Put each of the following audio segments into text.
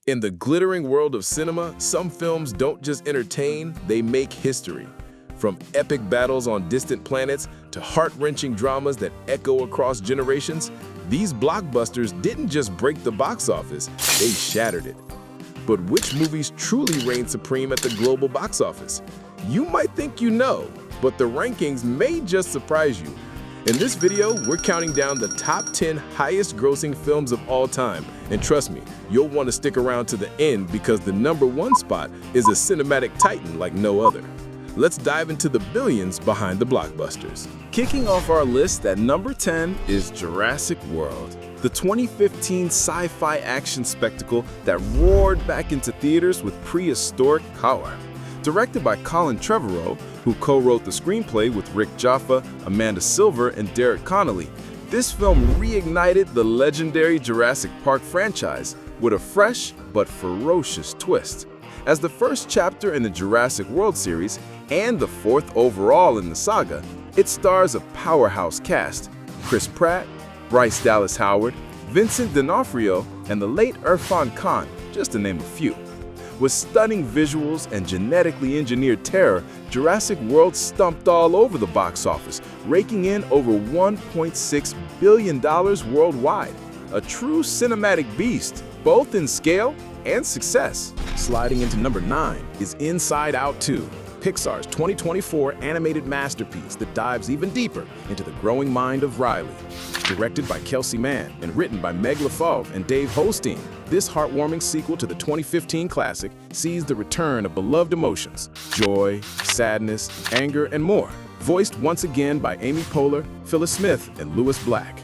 In the glittering world of cinema, some films don't just entertain, they make history. From epic battles on distant planets to heart-wrenching dramas that echo across generations, these blockbusters didn't just break the box office, they shattered it. But which movies truly reign supreme at the global box office? You might think you know, but the rankings may just surprise you. In this video, we're counting down the top 10 highest-grossing films of all time. And trust me, you'll want to stick around to the end because the #1 spot is a cinematic titan like no other. Let's dive into the billions behind the blockbusters. Kicking off our list at number 10 is Jurassic World, the 2015 sci-fi action spectacle that roared back into theaters with prehistoric power. Directed by Colin Trevorrow, who co-wrote the screenplay with Rick Jaffa, Amanda Silver, and Derek Connolly, this film reignited the legendary Jurassic Park franchise with a fresh but ferocious twist. As the first chapter in the Jurassic World series and the fourth overall in the saga, it stars a powerhouse cast: Chris Pratt, Bryce Dallas Howard, Vincent D'Onofrio, and the late Irfan Khan, just to name a few. With stunning visuals and genetically engineered terror, Jurassic World stumped all over the box office, raking in over $1.6 billion worldwide. A true cinematic beast, both in scale and success. Sliding into number 9 is Inside Out 2, Pixar's 2024 animated masterpiece that dives even deeper into the growing mind of Riley. Directed by Kelsey Mann and written by Meg LaFauve and Dave Holstein, this heartwarming sequel to the 2015 classic sees the return of beloved emotions: joy, sadness, anger, and more, voiced once again by Amy Poehler, Phyllis Smith, and Louis Black.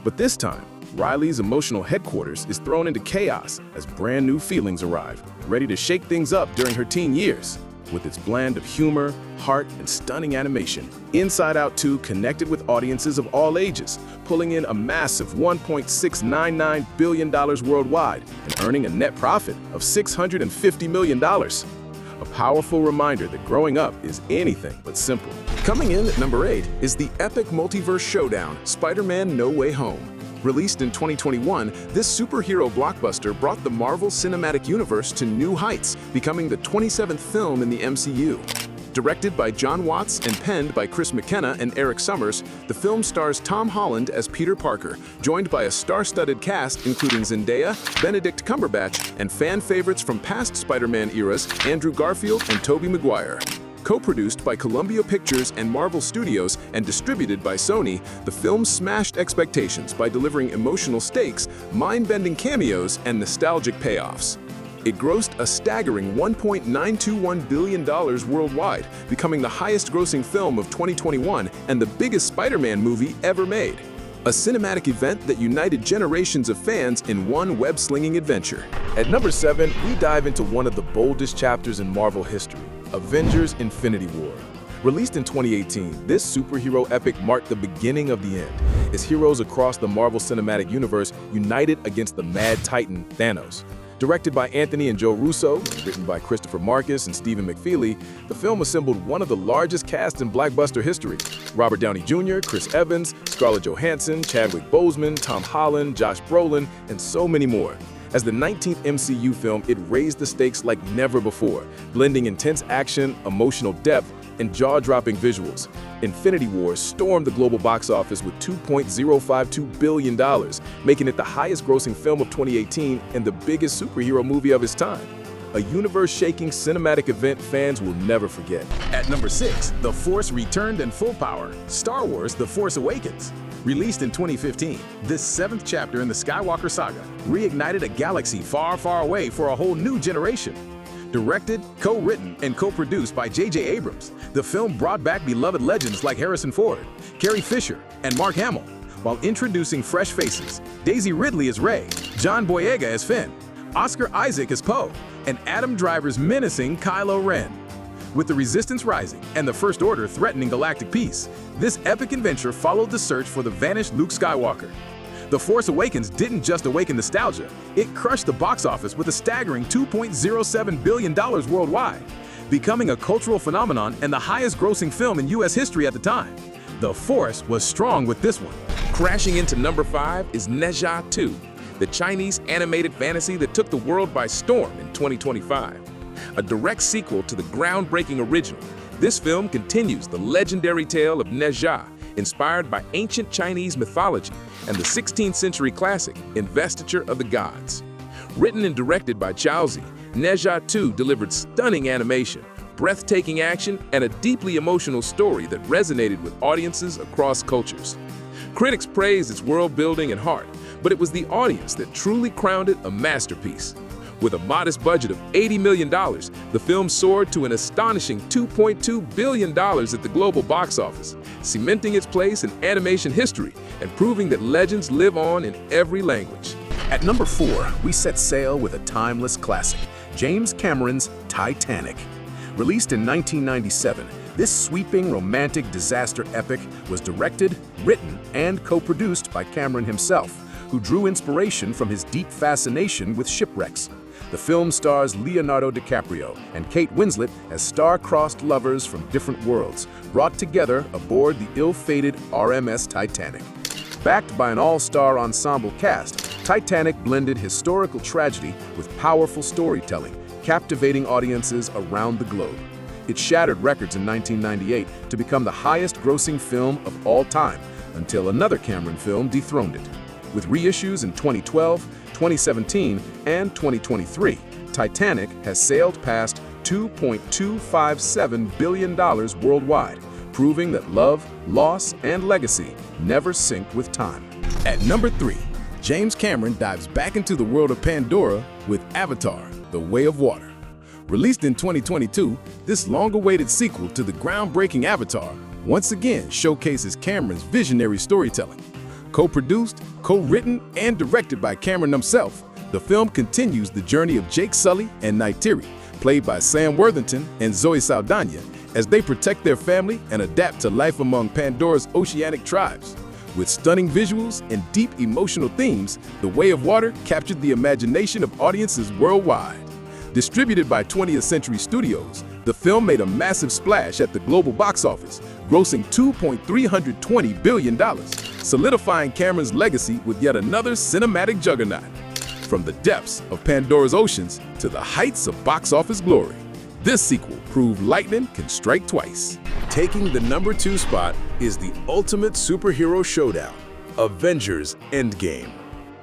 But this time, Riley's emotional headquarters is thrown into chaos as brand new feelings arrive, ready to shake things up during her teen years. With its blend of humor, heart, and stunning animation, Inside Out 2 connected with audiences of all ages, pulling in a massive $1.699 billion worldwide and earning a net profit of $650 million. A powerful reminder that growing up is anything but simple. Coming in at number 8 is the epic multiverse showdown, Spider-Man: No Way Home. Released in 2021, this superhero blockbuster brought the Marvel Cinematic Universe to new heights, becoming the 27th film in the MCU. Directed by John Watts and penned by Chris McKenna and Eric Summers, the film stars Tom Holland as Peter Parker, joined by a star-studded cast including Zendaya, Benedict Cumberbatch, and fan favorites from past Spider-Man eras, Andrew Garfield and Tobey Maguire. Co-produced by Columbia Pictures and Marvel Studios and distributed by Sony, the film smashed expectations by delivering emotional stakes, mind-bending cameos, and nostalgic payoffs. It grossed a staggering $1.921 billion worldwide, becoming the highest-grossing film of 2021 and the biggest Spider-Man movie ever made. A cinematic event that united generations of fans in one web-slinging adventure. At number 7, we dive into one of the boldest chapters in Marvel history: Avengers: Infinity War. Released in 2018, this superhero epic marked the beginning of the end, as heroes across the Marvel Cinematic Universe united against the Mad Titan, Thanos. Directed by Anthony and Joe Russo, written by Christopher Marcus and Stephen McFeely, the film assembled one of the largest casts in blockbuster history. Robert Downey Jr., Chris Evans, Scarlett Johansson, Chadwick Boseman, Tom Holland, Josh Brolin, and so many more. As the 19th MCU film, it raised the stakes like never before, blending intense action, emotional depth, and jaw-dropping visuals. Infinity War stormed the global box office with $2.052 billion, making it the highest-grossing film of 2018 and the biggest superhero movie of its time. A universe-shaking cinematic event fans will never forget. At number 6, The Force returned in full power: Star Wars: The Force Awakens. Released in 2015, this 7th chapter in the Skywalker saga reignited a galaxy far, far away for a whole new generation. Directed, co-written, and co-produced by J.J. Abrams, the film brought back beloved legends like Harrison Ford, Carrie Fisher, and Mark Hamill, while introducing fresh faces: Daisy Ridley as Rey, John Boyega as Finn, Oscar Isaac as Poe, and Adam Driver's menacing Kylo Ren. With the Resistance rising and the First Order threatening galactic peace, this epic adventure followed the search for the vanished Luke Skywalker. The Force Awakens didn't just awaken nostalgia, it crushed the box office with a staggering $2.07 billion worldwide, becoming a cultural phenomenon and the highest-grossing film in U.S. history at the time. The Force was strong with this one. Crashing into number 5 is Ne Zha 2, the Chinese animated fantasy that took the world by storm in 2025. A direct sequel to the groundbreaking original, this film continues the legendary tale of Ne Zha, inspired by ancient Chinese mythology and the 16th century classic Investiture of the Gods. Written and directed by Zi, Ne Zha 2 delivered stunning animation, breathtaking action, and a deeply emotional story that resonated with audiences across cultures. Critics praised its world-building and heart, but it was the audience that truly crowned it a masterpiece. With a modest budget of $80 million, the film soared to an astonishing $2.2 billion at the global box office, cementing its place in animation history and proving that legends live on in every language. At number 4, we set sail with a timeless classic, James Cameron's Titanic. Released in 1997, this sweeping romantic disaster epic was directed, written, and co-produced by Cameron himself, who drew inspiration from his deep fascination with shipwrecks. The film stars Leonardo DiCaprio and Kate Winslet as star-crossed lovers from different worlds, brought together aboard the ill-fated RMS Titanic. Backed by an all-star ensemble cast, Titanic blended historical tragedy with powerful storytelling, captivating audiences around the globe. It shattered records in 1998 to become the highest-grossing film of all time, until another Cameron film dethroned it. With reissues in 2012, 2017, and 2023, Titanic has sailed past $2.257 billion worldwide, proving that love, loss, and legacy never sink with time. At number 3, James Cameron dives back into the world of Pandora with Avatar: The Way of Water. Released in 2022, this long-awaited sequel to the groundbreaking Avatar once again showcases Cameron's visionary storytelling. Co-produced, co-written, and directed by Cameron himself, the film continues the journey of Jake Sully and Neytiri, played by Sam Worthington and Zoe Saldana, as they protect their family and adapt to life among Pandora's oceanic tribes. With stunning visuals and deep emotional themes, The Way of Water captured the imagination of audiences worldwide. Distributed by 20th Century Studios, the film made a massive splash at the global box office, grossing $2.320 billion, solidifying Cameron's legacy with yet another cinematic juggernaut. From the depths of Pandora's oceans to the heights of box office glory, this sequel proved lightning can strike twice. Taking the number 2 spot is the ultimate superhero showdown, Avengers: Endgame.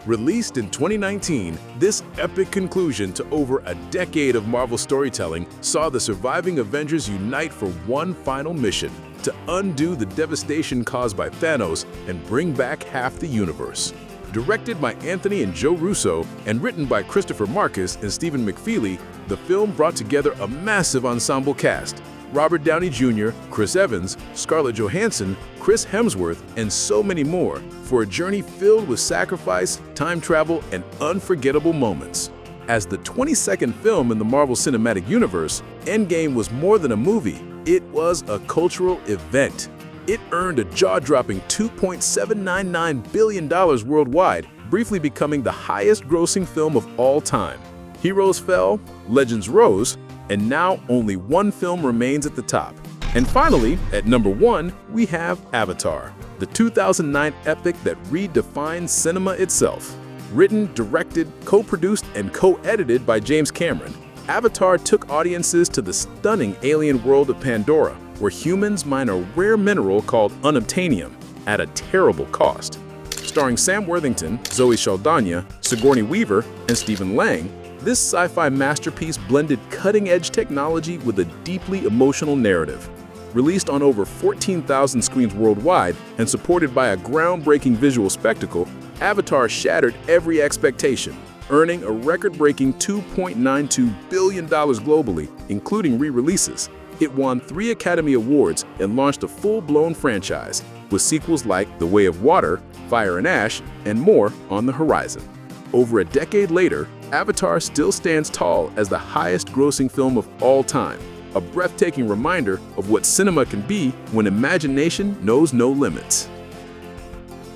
Released in 2019, this epic conclusion to over a decade of Marvel storytelling saw the surviving Avengers unite for one final mission: to undo the devastation caused by Thanos and bring back half the universe. Directed by Anthony and Joe Russo and written by Christopher Marcus and Stephen McFeely, the film brought together a massive ensemble cast: Robert Downey Jr., Chris Evans, Scarlett Johansson, Chris Hemsworth, and so many more, for a journey filled with sacrifice, time travel, and unforgettable moments. As the 22nd film in the Marvel Cinematic Universe, Endgame was more than a movie, it was a cultural event. It earned a jaw-dropping $2.799 billion worldwide, briefly becoming the highest-grossing film of all time. Heroes fell, legends rose, and now only one film remains at the top. And finally, at number 1, we have Avatar, the 2009 epic that redefined cinema itself. Written, directed, co-produced, and co-edited by James Cameron, Avatar took audiences to the stunning alien world of Pandora, where humans mine a rare mineral called unobtainium at a terrible cost. Starring Sam Worthington, Zoe Saldana, Sigourney Weaver, and Stephen Lang, this sci-fi masterpiece blended cutting-edge technology with a deeply emotional narrative. Released on over 14,000 screens worldwide and supported by a groundbreaking visual spectacle, Avatar shattered every expectation, earning a record-breaking $2.92 billion globally, including re-releases. It won 3 Academy Awards and launched a full-blown franchise, with sequels like The Way of Water, Fire and Ash, and more on the horizon. Over a decade later, Avatar still stands tall as the highest-grossing film of all time, a breathtaking reminder of what cinema can be when imagination knows no limits.